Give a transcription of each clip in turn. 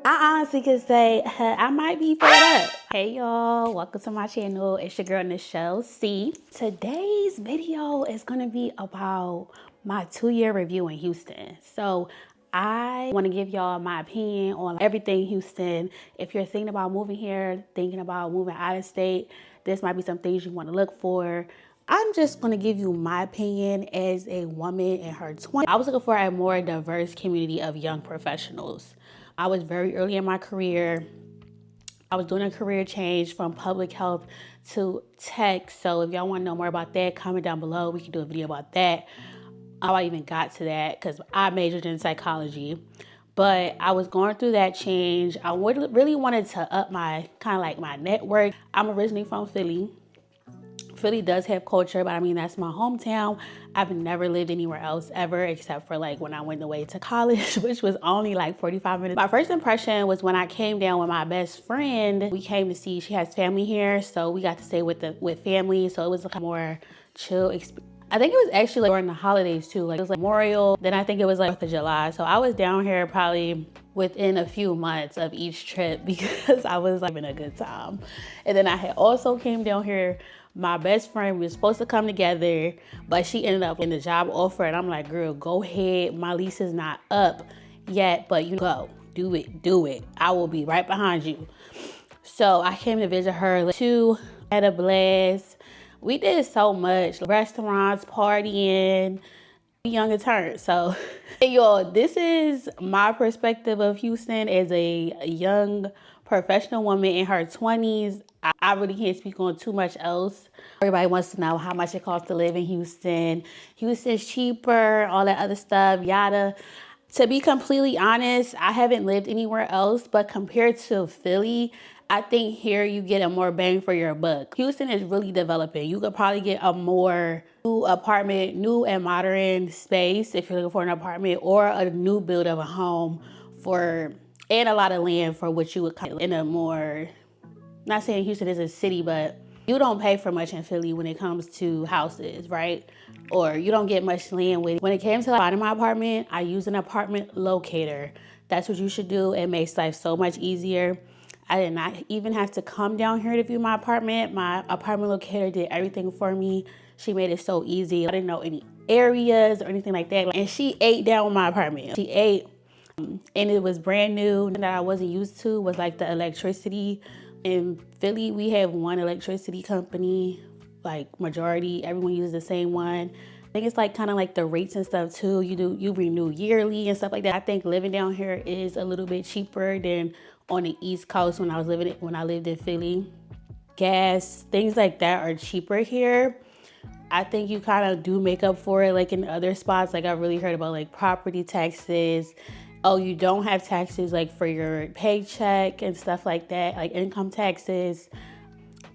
I honestly could say I might be fed up. Hey y'all, welcome to my channel. It's your girl Nichelle C. Today's video is gonna be about my 2-year review in Houston. So I want to give y'all my opinion on everything Houston. If you're thinking about moving here, thinking about moving out of state, this might be some things you want to look for. I'm just going to give you my opinion as a woman in her 20s. I was looking for a more diverse community of young professionals. I was very early in my career. I was doing a career change from public health to tech. So if y'all want to know more about that, comment down below. We can do a video about that. How I even got to that, because I majored in psychology. But I was going through that change. I really wanted to up my kind of like my network. I'm originally from Philly. Philly does have culture, but I mean, that's my hometown. I've never lived anywhere else ever, except for like when I went away to college, which was only like 45 minutes. My first impression was when I came down with my best friend. We came to see, she has family here, so we got to stay with family. So it was like a more chill experience. I think it was actually like during the holidays too. Like it was like Memorial, then I think it was like 4th of July. So I was down here probably within a few months of each trip because I was like having a good time. And then I had also came down here. My best friend, we were supposed to come together, but she ended up in the job offer. And I'm like, girl, go ahead. My lease is not up yet, but you go, do it. I will be right behind you. So I came to visit her too, had a blast. We did so much, restaurants, partying, young and turned. So hey, y'all, this is my perspective of Houston as a young professional woman in her 20s. I really can't speak on too much else. Everybody wants to know how much it costs to live in Houston. Houston's cheaper, all that other stuff, yada. To be completely honest, I haven't lived anywhere else, but compared to Philly, I think here you get a more bang for your buck. Houston is really developing. You could probably get a more new apartment, new and modern space if you're looking for an apartment, or a new build of a home and a lot of land for what you would call in a more, not saying Houston is a city, but you don't pay for much in Philly when it comes to houses, right? Or you don't get much land with. When it came to finding my apartment, I used an apartment locator. That's what you should do. It makes life so much easier. I did not even have to come down here to view my apartment. My apartment locator did everything for me. She made it so easy. I didn't know any areas or anything like that. And she ate down my apartment. She ate, and it was brand new. That I wasn't used to was like the electricity. In Philly, we have one electricity company, like majority, everyone uses the same one. I think it's like kind of like the rates and stuff too. You renew yearly and stuff like that. I think living down here is a little bit cheaper than on the East Coast when I lived in Philly. Gas, things like that are cheaper here. I think you kind of do make up for it like in other spots. Like I really heard about like property taxes. Oh, you don't have taxes like for your paycheck and stuff like that, like income taxes.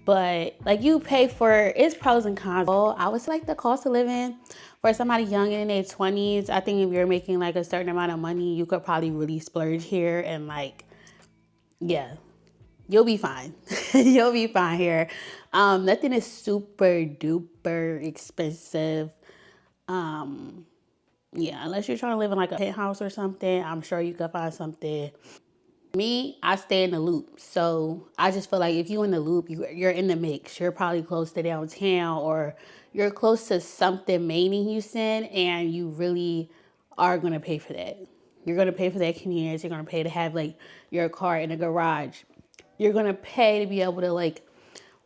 But like you pay for, it's pros and cons. I would say like the cost of living for somebody young in their 20s, I think if you're making like a certain amount of money, you could probably really splurge here and like, yeah, you'll be fine. You'll be fine here. Nothing is super duper expensive. Yeah, unless you're trying to live in like a penthouse or something, I'm sure you could find something. Me, I stay in the loop. So I just feel like if you're in the loop, you're in the mix. You're probably close to downtown, or you're close to something main in Houston, and you really are going to pay for that. You're going to pay for that convenience. You're going to pay to have like your car in a garage. You're going to pay to be able to like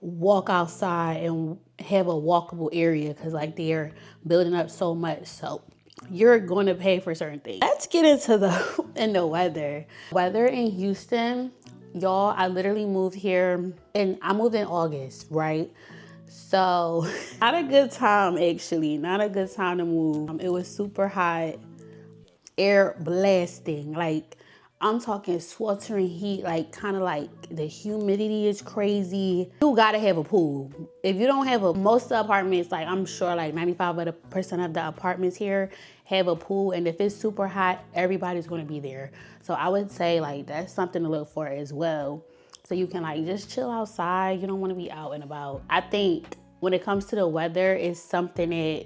walk outside and have a walkable area because like they're building up so much. So you're going to pay for certain things. Let's get into the weather. Weather in Houston, y'all, I literally moved here and I moved in August, right? So not a good time actually, not a good time to move. It was super hot, air blasting, like I'm talking sweltering heat, like kind of like the humidity is crazy. You gotta have a pool. If you don't have most of the apartments, like I'm sure like 95% of the apartments here have a pool. And if it's super hot, everybody's gonna be there. So I would say like that's something to look for as well. So you can like just chill outside. You don't wanna be out and about. I think when it comes to the weather, it's something that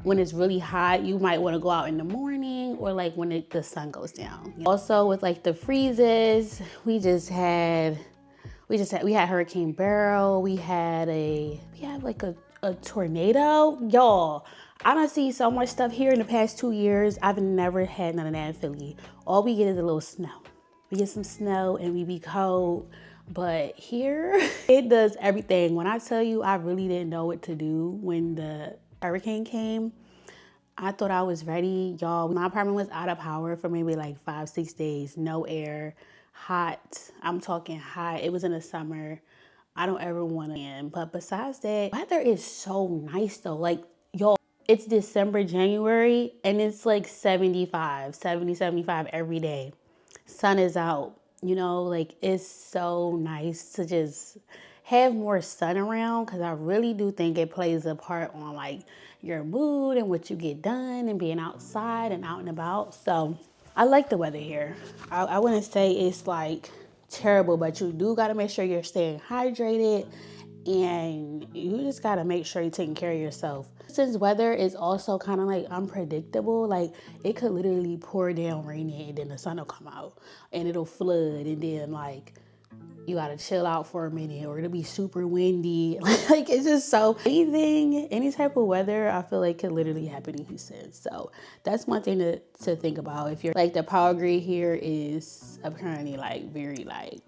when it's really hot, you might want to go out in the morning or like when the sun goes down. Also with like the freezes, we had Hurricane Beryl, we had like a tornado. Y'all, I done see so much stuff here in the past 2 years. I've never had none of that in Philly. All we get is a little snow. We get some snow and we be cold. But here, it does everything. When I tell you, I really didn't know what to do when the hurricane came. I thought I was ready, y'all. My apartment was out of power for maybe like 5-6 days. No air, hot. I'm talking hot. It was in the summer. I don't ever want to end. But besides that, weather is so nice though. Like, y'all, it's December, January, and it's like 75 every day. Sun is out. You know, like it's so nice to just have more sun around, because I really do think it plays a part on like your mood and what you get done and being outside and out and about. So I like the weather here. I wouldn't say it's like terrible, but you do got to make sure you're staying hydrated, and you just got to make sure you're taking care of yourself. Since weather is also kind of like unpredictable, like it could literally pour down raining and then the sun will come out and it'll flood, and then like you gotta chill out for a minute, or it'll be super windy. Like it's just so any type of weather I feel like could literally happen in Houston. So that's one thing to think about. If you're like, the power grid here is apparently like very like.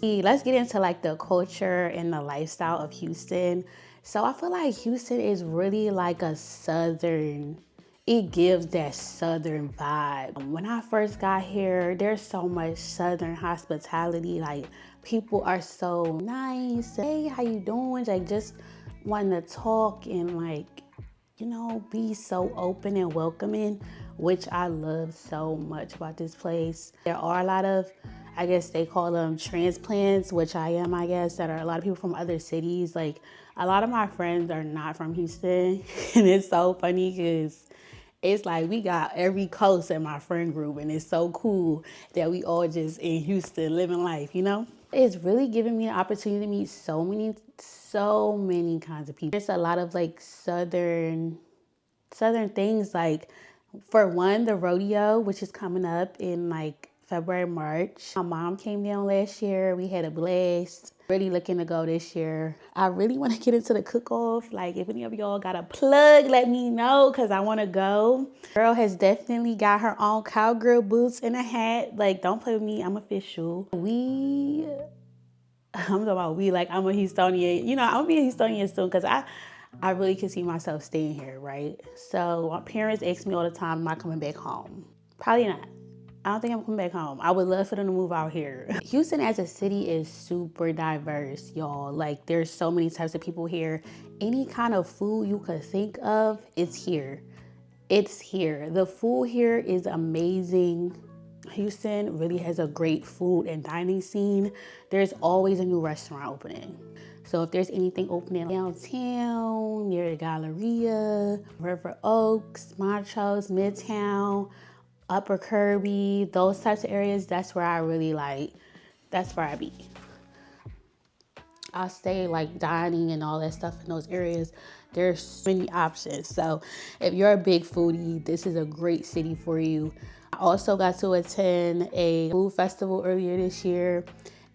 Let's get into like the culture and the lifestyle of Houston. So I feel like Houston is really like a southern, it gives that southern vibe. When I first got here, there's so much southern hospitality. Like people are so nice. Hey, how you doing? Like just wanting to talk and like, you know, be so open and welcoming, which I love so much about this place. There are a lot of, I guess they call them transplants, which I am, I guess, that are a lot of people from other cities. Like a lot of my friends are not from Houston. And it's so funny because it's like we got every coast in my friend group, and it's so cool that we all just in Houston living life, you know? It's really giving me an opportunity to meet so many kinds of people. There's a lot of like southern things, like for one, the rodeo, which is coming up in like February, March. My mom came down last year. We had a blast. Really looking to go this year. I really want to get into the cook-off. Like if any of y'all got a plug, let me know, because I want to go. Girl has definitely got her own cowgirl boots and a hat. Like don't play with me, I'm official. I'm talking about we, like I'm a Houstonian. You know, I'm gonna be a Houstonian soon, because I really can see myself staying here, right? So my parents ask me all the time, am I coming back home? Probably not. I don't think I'm coming back home. I would love for them to move out here. Houston as a city is super diverse, y'all. Like there's so many types of people here. Any kind of food you could think of, it's here. It's here. The food here is amazing. Houston really has a great food and dining scene. There's always a new restaurant opening. So if there's anything opening downtown, near the Galleria, River Oaks, Montrose, Midtown, Upper Kirby, those types of areas, that's where I really like, that's where I be. I'll stay like dining and all that stuff in those areas. There's so many options. So if you're a big foodie, this is a great city for you. I also got to attend a food festival earlier this year,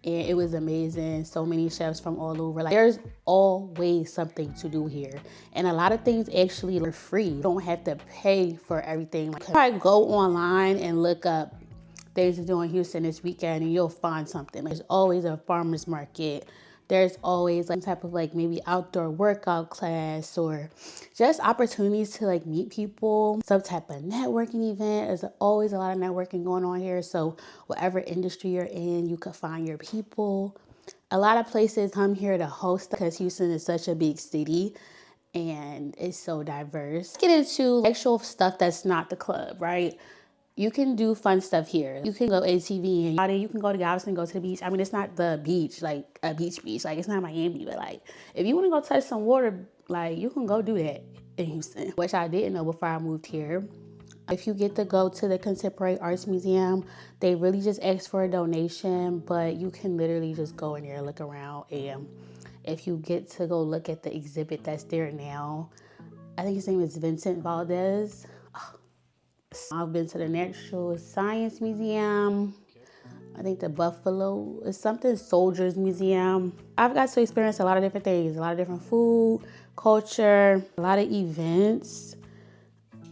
and it was amazing. So many chefs from all over. Like there's always something to do here, and a lot of things actually are free. You don't have to pay for everything. Like, probably go online and look up things to do in Houston this weekend, and you'll find something. There's always a farmer's market. There's always like some type of like maybe outdoor workout class, or just opportunities to like meet people, some type of networking event. There's always a lot of networking going on here. So whatever industry you're in, you could find your people. A lot of places come here to host, because Houston is such a big city and it's so diverse. Let's get into actual stuff that's not the club, right? You can do fun stuff here. You can go ATV and you can go to Galveston, go to the beach. I mean, it's not the beach, like a beach. Like it's not Miami, but like if you want to go touch some water, like you can go do that in Houston, which I didn't know before I moved here. If you get to go to the Contemporary Arts Museum, they really just ask for a donation, but you can literally just go in there and look around. And if you get to go look at the exhibit that's there now, I think his name is Vincent Valdez. I've been to the Natural Science Museum. I think the Buffalo is something Soldiers Museum. I've got to experience a lot of different things, a lot of different food, culture, a lot of events.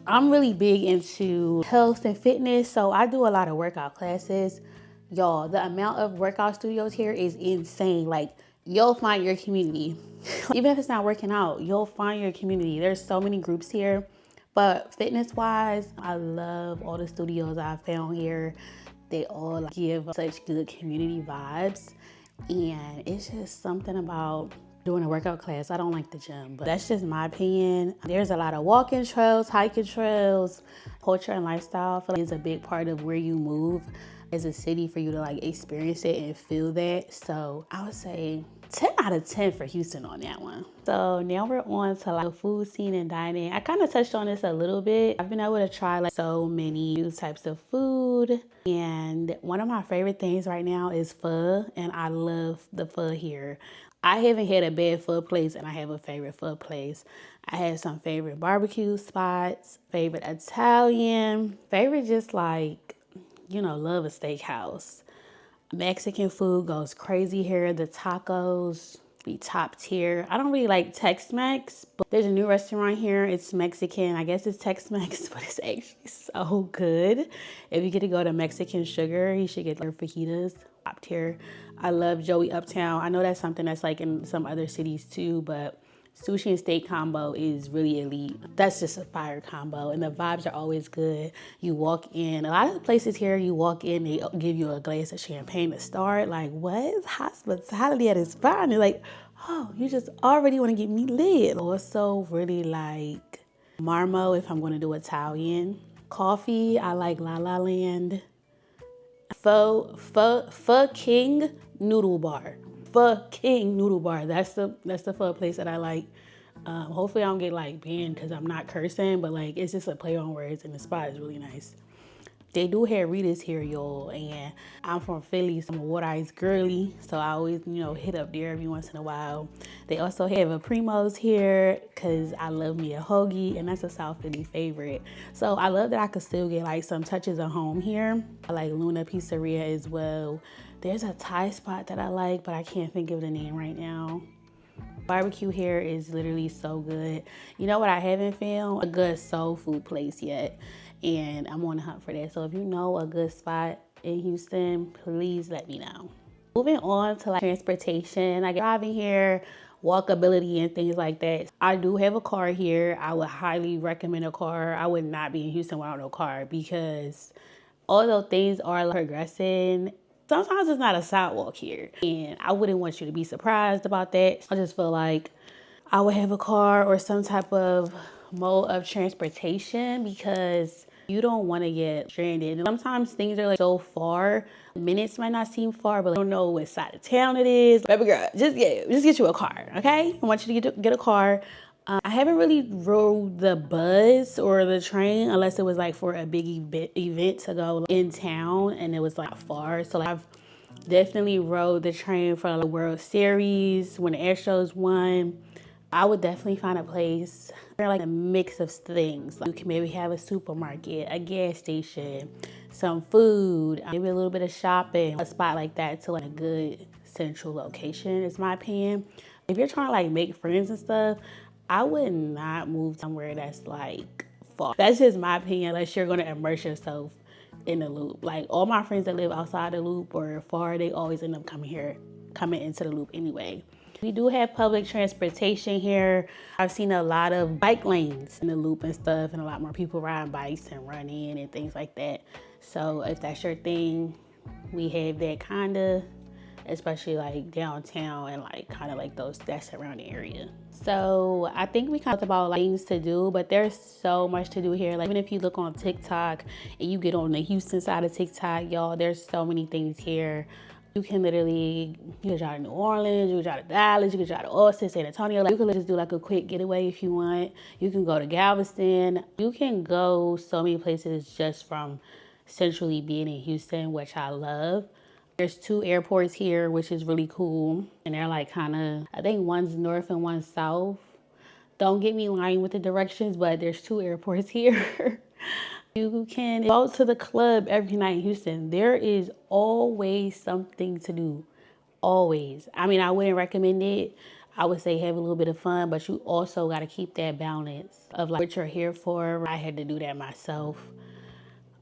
I'm really big into health and fitness, so I do a lot of workout classes. Y'all, the amount of workout studios here is insane. Like, you'll find your community. Even if it's not working out, you'll find your community. There's so many groups here. But fitness-wise, I love all the studios I've found here. They all give such good community vibes. And it's just something about doing a workout class. I don't like the gym, but that's just my opinion. There's a lot of walking trails, hiking trails, culture and lifestyle. I feel like it's a big part of where you move as a city for you to like experience it and feel that. So I would say 10 out of 10 for Houston on that one. So now we're on to like the food scene and dining. I kind of touched on this a little bit. I've been able to try like so many new types of food. And one of my favorite things right now is pho. And I love the pho here. I haven't had a bad pho place and I have a favorite pho place. I have some favorite barbecue spots, favorite Italian, favorite just like, you know, love a steakhouse. Mexican food goes crazy here. The tacos be top tier. I don't really like Tex-Mex, but there's a new restaurant here. It's Mexican. I guess it's Tex-Mex, but it's actually so good. If you get to go to Mexican Sugar, you should get their fajitas. Top tier. I love Joey Uptown. I know that's something that's like in some other cities too, but sushi and steak combo is really elite. That's just a fire combo, and the vibes are always good. You walk in, a lot of the places here, you walk in, they give you a glass of champagne to start. Like, what? Hospitality at its finest. You're like, oh, you just already want to get me lit. Also, really like Marmo if I'm going to do Italian. Coffee, I like La La Land. Pho King Noodle Bar. Pho King Noodle Bar. That's the pho place that I like. Hopefully I don't get like banned because I'm not cursing, but like it's just a play on words and the spot is really nice. They do have Rita's here, y'all, and I'm from Philly, so I'm a water ice girly, so I always, you know, hit up there every once in a while. They also have a Primo's here because I love me a hoagie, and that's a South Philly favorite. So I love that I could still get like some touches of home here. I like Luna Pizzeria as well. There's a Thai spot that I like, but I can't think of the name right now. Barbecue here is literally so good. You know what I haven't found? A good soul food place yet. And I'm on the hunt for that. So if you know a good spot in Houston, please let me know. Moving on to like transportation, like driving here, walkability and things like that. I do have a car here. I would highly recommend a car. I would not be in Houston without no car because although things are progressing, sometimes it's not a sidewalk here. And I wouldn't want you to be surprised about that. I just feel like I would have a car or some type of mode of transportation because you don't want to get stranded. And sometimes things are like so far. Minutes might not seem far, but I don't know what side of town it is. Baby girl, just get you a car, okay? I want you to get a car. I haven't really rode the bus or the train unless it was like for a big event to go in town and it was like far. So like, I've definitely rode the train for the World Series when the Astros won. I would definitely find a place where like a mix of things. Like you can maybe have a supermarket, a gas station, some food, maybe a little bit of shopping, a spot like that to like a good central location is my opinion. If you're trying to like make friends and stuff, I would not move somewhere that's like far. That's just my opinion unless you're gonna immerse yourself in the loop. Like all my friends that live outside the loop or far, they always end up coming into the loop anyway. We do have public transportation here. I've seen a lot of bike lanes in the loop and stuff and a lot more people riding bikes and running and things like that. So if that's your thing, we have that kinda, especially like downtown and like kind of like that surrounding area. So I think we talked about like things to do, but there's so much to do here. Like even if you look on TikTok and you get on the Houston side of TikTok, y'all, there's so many things here. You can literally, you can drive to New Orleans, you can drive to Dallas, you can drive to Austin, San Antonio. Like, you can just do like a quick getaway if you want. You can go to Galveston. You can go so many places just from centrally being in Houston, which I love. There's 2 airports here, which is really cool. And they're like kind of, I think one's north and one's south. Don't get me lying with the directions, but there's 2 airports here. You can go to the club every night in Houston. There is always something to do. Always. I mean, I wouldn't recommend it. I would say have a little bit of fun, but you also got to keep that balance of like what you're here for. I had to do that myself.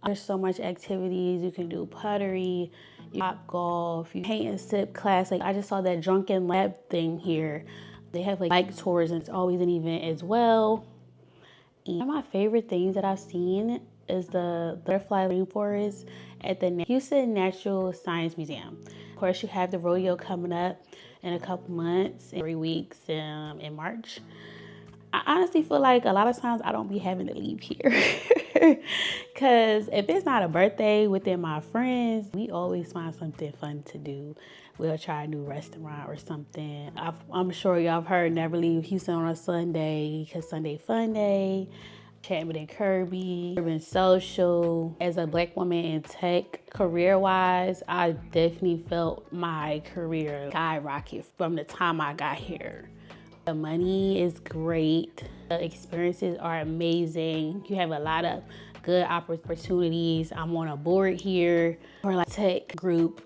There's so much activities. You can do pottery, pop golf, you paint and sip class. Like I just saw that drunken lab thing here. They have like bike tours and it's always an event as well. And one of my favorite things that I've seen is the butterfly rainforest at the Houston Natural Science Museum. Of course, you have the rodeo coming up in a couple months, 3 weeks in March. I honestly feel like a lot of times I don't be having to leave here. Because if it's not a birthday within my friends, we always find something fun to do. We'll try a new restaurant or something. I'm sure y'all have heard Never Leave Houston on a Sunday because Sunday Fun Day. Chapman and Kirby, Urban Social. As a Black woman in tech, career-wise, I definitely felt my career skyrocket from the time I got here. The money is great. The experiences are amazing. You have a lot of good opportunities. I'm on a board here for like tech group.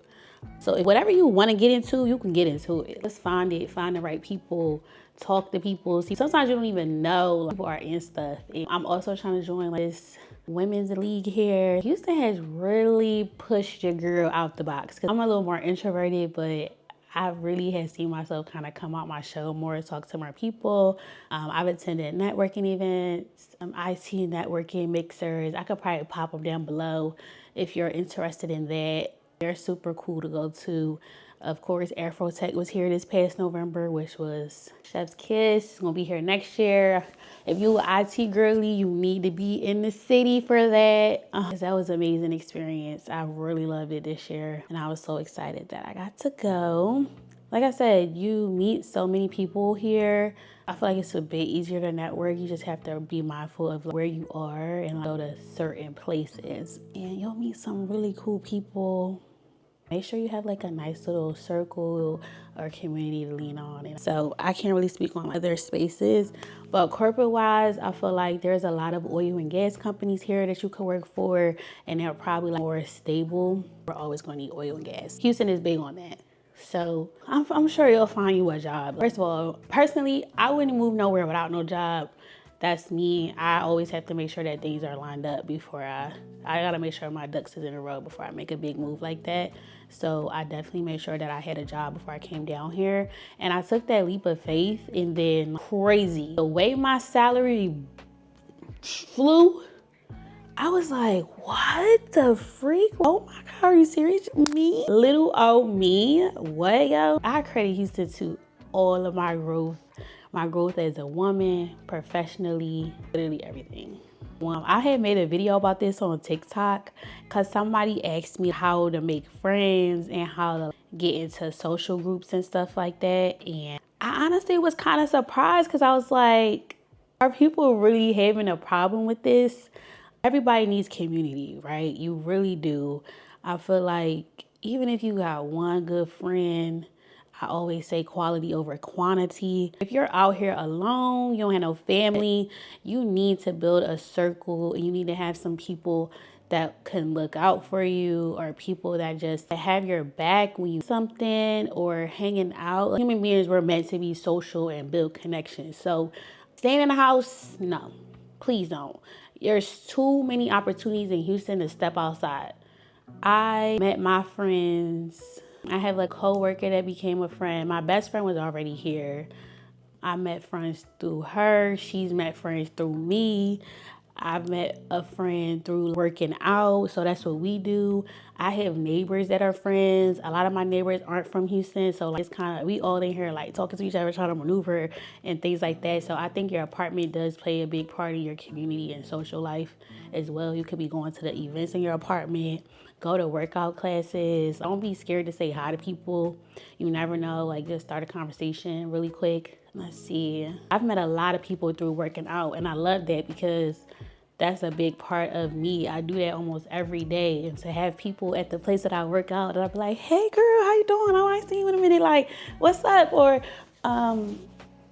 So whatever you want to get into, you can get into it. Just find it, find the right people, talk to people. See, sometimes you don't even know people are in stuff. And I'm also trying to join this women's league here. Houston has really pushed your girl out the box. Cause I'm a little more introverted, but I really have seen myself kind of come out my shell more, talk to more people. I've attended networking events, IT networking mixers. I could probably pop them down below if you're interested in that. They're super cool to go to. Of course, Afrotech was here this past November, which was Chef's Kiss. It's gonna be here next year. If you an IT girly, you need to be in the city for that. That was an amazing experience. I really loved it this year, and I was so excited that I got to go. Like I said, you meet so many people here. I feel like it's a bit easier to network. You just have to be mindful of where you are and go to certain places. And you'll meet some really cool people. Make sure you have like a nice little circle or community to lean on. And so I can't really speak on other spaces, but corporate wise, I feel like there's a lot of oil and gas companies here that you could work for, and they're probably like more stable. We're always going to need oil and gas. Houston is big on that. So I'm sure you'll find you a job. First of all, personally, I wouldn't move nowhere without no job. That's me. I always have to make sure that things are lined up before I gotta make sure my ducks is in a row before I make a big move like that. So I definitely made sure that I had a job before I came down here. And I took that leap of faith, and then crazy. The way my salary flew, I was like, what the freak? Oh my God, are you serious? Me? Little old me? What, yo? I credit Houston to all of my growth. My growth as a woman, professionally, literally everything. I had made a video about this on TikTok because somebody asked me how to make friends and how to get into social groups and stuff like that. And I honestly was kind of surprised because I was like, are people really having a problem with this? Everybody needs community, right? You really do. I feel like even if you got one good friend, I always say quality over quantity. If you're out here alone, you don't have no family, you need to build a circle. You need to have some people that can look out for you, or people that just have your back when you something or hanging out. Human beings were meant to be social and build connections. So staying in the house, no, please don't. There's too many opportunities in Houston to step outside. I met my friends. I have a co-worker that became a friend. My best friend was already here. I met friends through her. She's met friends through me. I've met a friend through working out, so that's what we do. I have neighbors that are friends. A lot of my neighbors aren't from Houston, so like, it's kind of, we all in here like talking to each other, trying to maneuver and things like that. So I think your apartment does play a big part in your community and social life as well. You could be going to the events in your apartment, go to workout classes. Don't be scared to say hi to people. You never know, like just start a conversation really quick. Let's see. I've met a lot of people through working out, and I love that because that's a big part of me. I do that almost every day. And to have people at the place that I work out, and I'll be like, hey girl, how you doing? Oh, I ain't seen you in a minute. Like, what's up? Or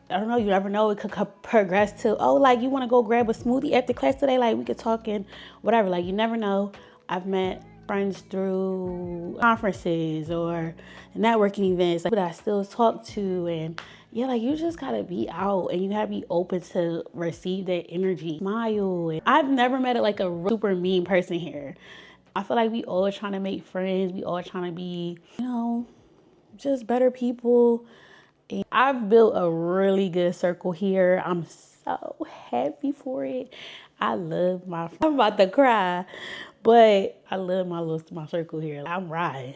I don't know, you never know, it could progress to, oh, like, you want to go grab a smoothie after class today? Like, we could talk and whatever. Like, you never know. I've met friends through conferences or networking events that I still talk to. And yeah, like, you just gotta be out and you gotta be open to receive that energy. Smile. And I've never met like a super mean person here. I feel like we all trying to make friends. We all trying to be, you know, just better people. And I've built a really good circle here. I'm so happy for it. I love my, I'm about to cry, but I love my circle here. I'm riding.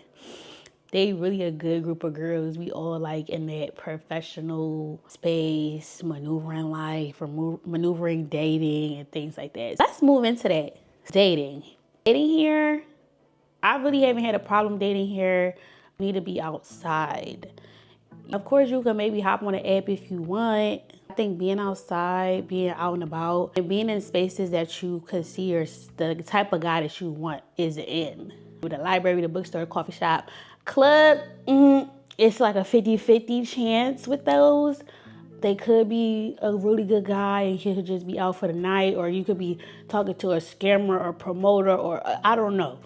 They really a good group of girls. We all like in that professional space, maneuvering life, or maneuvering dating and things like that. Let's move into that. Dating. Dating here, I really haven't had a problem dating here. I need to be outside. Of course, you can maybe hop on an app if you want. I think being outside, being out and about, and being in spaces that you could see or the type of guy that you want is in. With a library, the bookstore, coffee shop, club, it's like a 50-50 chance with those. They could be a really good guy and he could just be out for the night, or you could be talking to a scammer or promoter, or I don't know.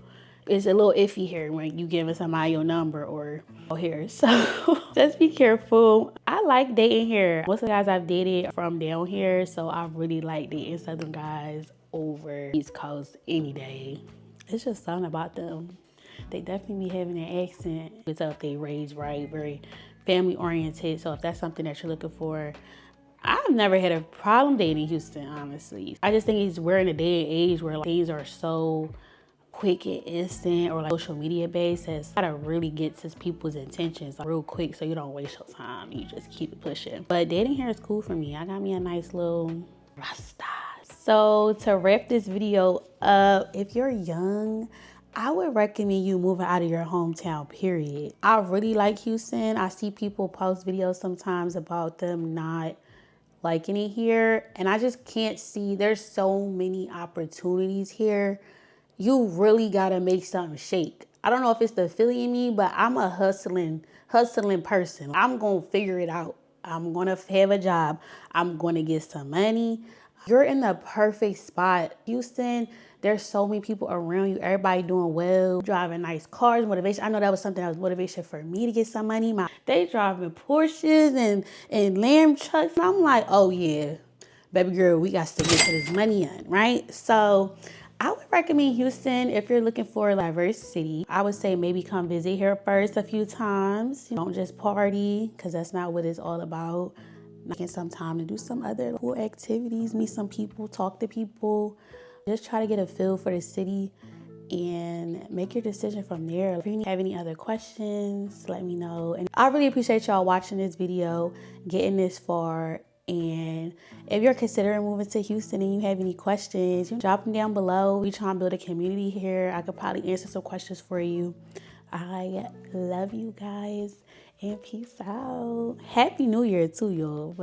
It's a little iffy here when you giving somebody your number or here. So just be careful. I like dating here. Most of the guys I've dated from down here, so I really like dating Southern guys over East Coast any day. It's just something about them. They definitely be having an accent. It's up they raised right, very family oriented. So if that's something that you're looking for, I've never had a problem dating Houston, honestly. I just think we're in a day and age where like, things are so quick and instant, or like social media based, has gotta really get to people's intentions like, real quick, so you don't waste your time. You just keep it pushing. But dating here is cool for me. I got me a nice little rasta. So to wrap this video up, if you're young, I would recommend you moving out of your hometown, period. I really like Houston. I see people post videos sometimes about them not liking it here, and I just can't see, there's so many opportunities here. You really gotta make something shake. I don't know if it's the Philly in me, but I'm a hustling person. I'm gonna figure it out. I'm gonna have a job. I'm gonna get some money. You're in the perfect spot. Houston, there's so many people around you. Everybody doing well, driving nice cars, motivation. I know that was something that was motivation for me to get some money. They driving Porsches and Lamb trucks. And I'm like, oh yeah, baby girl, we got to get to this money in, right? So I would recommend Houston if you're looking for a diverse city. I would say maybe come visit here first a few times. Don't just party, because that's not what it's all about. Making some time to do some other cool activities, meet some people, talk to people. Just try to get a feel for the city and make your decision from there. If you have any other questions, let me know. And I really appreciate y'all watching this video, getting this far. And if you're considering moving to Houston and you have any questions, you drop them down below. We try and build a community here. I could probably answer some questions for you. I love you guys and peace out. Happy New Year too, y'all.